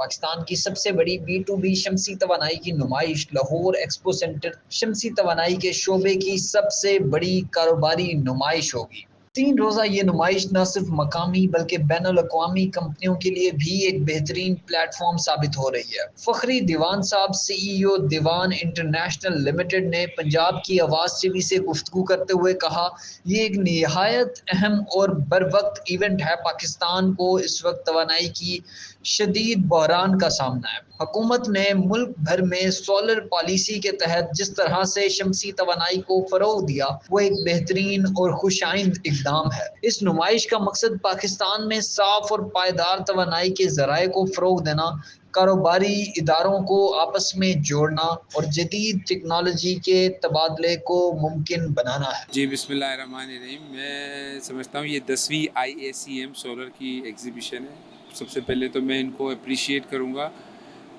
पाकिस्तान की सबसे बड़ी B2B शमसी तवानाई की नुमाइश लाहौर एक्सपो सेंटर शमसी तवानाई के शोबे की सबसे बड़ी कारोबारी नुमाइश होगी। 3 रोज़ा ये नुमाइश न सिर्फ मकामी बल्कि बैनुल-अक़वामी कंपनियों के लिए भी एक बेहतरीन प्लेटफॉर्म साबित हो रही है। फ़खरी दीवान साहब CEO दीवान इंटरनेशनल लिमिटेड ने पंजाब की आवाज़ टीवी से गुफ्तगू करते हुए कहा, ये एक निहायत अहम और बरवक्त इवेंट है। पाकिस्तान को इस वक्त तवानाई की शदीद बहरान का सामना है। हुकूमत ने मुल्क भर में सोलर पॉलिसी के तहत जिस तरह से शमसी तवानाई को फ़रोग़ दिया, वो एक बेहतरीन और खुशाइंद इक़दाम है। इस नुमाइश का मकसद पाकिस्तान में साफ़ और पायदार तवानाई के ज़राए को फ़रोग़ देना, कारोबारी इदारों को आपस में जोड़ना और जदीद टेक्नोलॉजी के तबादले को मुमकिन बनाना है। जी, बिस्मिल्लाहिर्रहमानिर्रहीम। मैं समझता हूँ ये 10वीं IACM सोलर की एग्ज़िबिशन है। सबसे पहले तो मैं इनको एप्रिशिएट करूँगा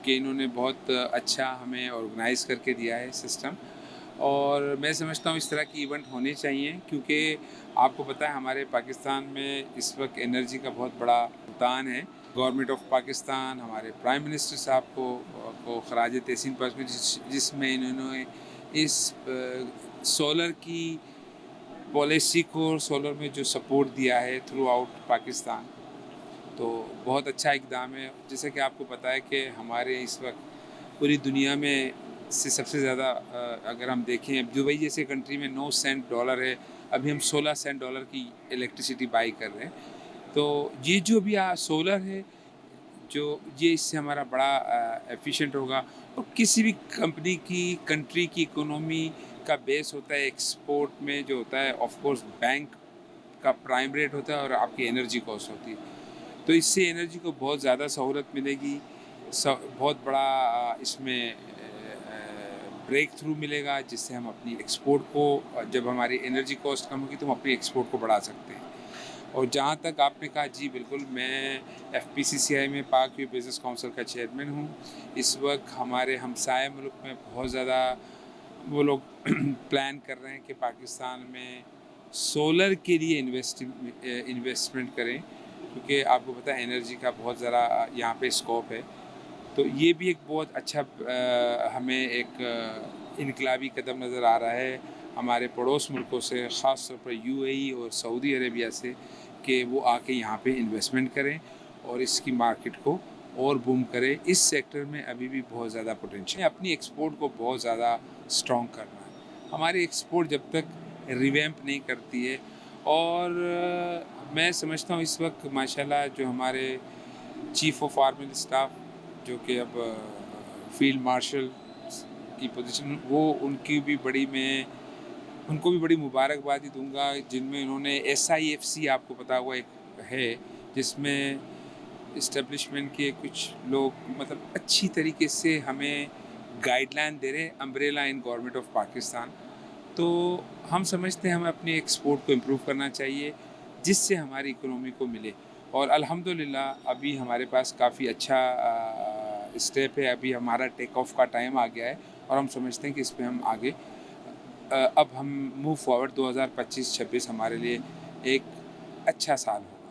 कि इन्होंने बहुत अच्छा हमें ऑर्गेनाइज़ करके दिया है सिस्टम, और मैं समझता हूँ इस तरह की इवेंट होने चाहिए, क्योंकि आपको पता है हमारे पाकिस्तान में इस वक्त एनर्जी का बहुत बड़ा नुकसान है। गवर्नमेंट ऑफ पाकिस्तान हमारे प्राइम मिनिस्टर साहब को खराज तहसीन पेश की, जिसमें इन्होंने इस सोलर की पॉलिसी को, सोलर में जो सपोर्ट दिया है थ्रू आउट पाकिस्तान, तो बहुत अच्छा इक़दाम है। जैसे कि आपको पता है कि हमारे इस वक्त पूरी दुनिया में से सबसे ज़्यादा अगर हम देखें, दुबई जैसे कंट्री में 9 सेंट डॉलर है, अभी हम 16 सेंट डॉलर की इलेक्ट्रिसिटी बाई कर रहे हैं। तो ये जो भी सोलर है, जो ये इससे हमारा बड़ा एफिशिएंट होगा। और किसी भी कंट्री की इकोनॉमी का बेस होता है एक्सपोर्ट में, जो होता है ऑफ कोर्स बैंक का प्राइम रेट होता है और आपकी एनर्जी कॉस्ट होती है। तो इससे एनर्जी को बहुत ज़्यादा सहूलत मिलेगी, बहुत बड़ा इसमें ब्रेक थ्रू मिलेगा, जिससे हम अपनी एक्सपोर्ट को, जब हमारी एनर्जी कॉस्ट कम होगी तो हम अपनी एक्सपोर्ट को बढ़ा सकते हैं। और जहाँ तक आपने कहा, जी बिल्कुल, मैं FPCCI में पाक व्यू बिज़नेस काउंसिल का चेयरमैन हूँ। इस वक्त हमारे हमसाया मुल्क में बहुत ज़्यादा वो लोग प्लान कर रहे हैं कि पाकिस्तान में सोलर के लिए इन्वेस्टमेंट करें, क्योंकि आपको पता है एनर्जी का बहुत ज़्यादा यहाँ पे स्कोप है। तो ये भी एक बहुत अच्छा हमें एक इनकलाबी कदम नज़र आ रहा है हमारे पड़ोस मुल्कों से, ख़ास तौर पर UAE और सऊदी अरेबिया से, कि वो आके यहाँ पे इन्वेस्टमेंट करें और इसकी मार्केट को और बूम करें। इस सेक्टर में अभी भी बहुत ज़्यादा पोटेंशियल है। अपनी एक्सपोर्ट को बहुत ज़्यादा स्ट्रॉन्ग करना है। हमारी एक्सपोर्ट जब तक रिवैम्प नहीं करती है, और मैं समझता हूँ इस वक्त माशाल्लाह जो हमारे चीफ़ ऑफ आर्मी स्टाफ, जो कि अब फील्ड मार्शल की पोजीशन, वो उनको भी बड़ी मुबारकबादी दूंगा, जिनमें इन्होंने SIFC, आपको पता हुआ एक है, जिसमें इस्टेब्लिशमेंट के कुछ लोग मतलब अच्छी तरीके से हमें गाइडलाइन दे रहे हैं, umbrella in government of Pakistan. तो हम समझते हैं हमें अपनी एक्सपोर्ट को इम्प्रूव करना चाहिए, जिससे हमारी इकोनॉमी को मिले। और अल्हम्दुलिल्लाह अभी हमारे पास काफ़ी अच्छा स्टेप है। अभी हमारा टेक ऑफ का टाइम आ गया है, और हम समझते हैं कि इस पे हम आगे अब हम मूव फॉरवर्ड 2025-26 हमारे लिए एक अच्छा साल हो।